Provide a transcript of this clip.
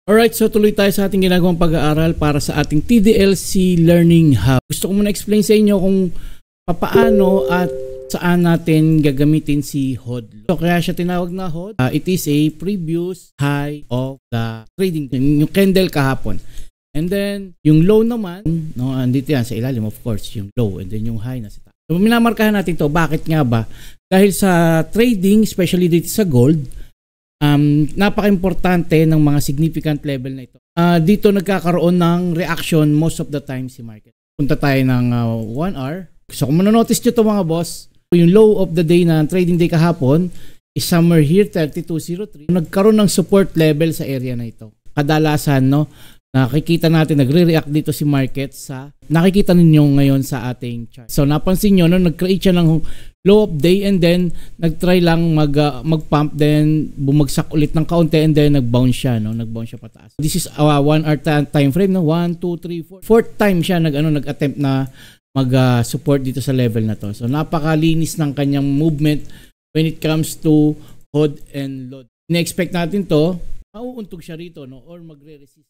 Alright, so tuloy tayo sa ating ginagawang pag-aaral para sa ating TDLC Learning Hub. Gusto ko muna explain sa inyo kung paano at saan natin gagamitin si HOD. So, kaya siya tinawag na HOD. It is a previous high of the trading, yung candle kahapon. And then, yung low naman, no, andito yan sa ilalim, of course, yung low. And then yung high na sa taas. So, minamarkahan natin to. Bakit nga ba? Dahil sa trading, especially dito sa gold, napaka-importante ng mga significant level na ito. Dito nagkakaroon ng reaction most of the time si market. Punta tayo ng 1 hour. So kung manonotice nyo ito mga boss, yung low of the day na trading day kahapon is somewhere here, 3203. Nagkaroon ng support level sa area na ito. Kadalasan, no, nakikita natin, nagre-react dito si market sa, nakikita ninyo ngayon sa ating chart. So napansin nyo, no, nag-create siya ng low of day and then nag-try lang mag-pump, then bumagsak ulit ng kaunti and then nag-bounce siya, no, nag-bounce siya pataas. This is 1 hour time frame, no, 1, 2, 3, 4. Fourth time siya nag-attempt na mag-support dito sa level na to. So napakalinis ng kanyang movement when it comes to HOD and LOD. Ina-expect natin to, mauuntog siya rito, no, or magre-resist.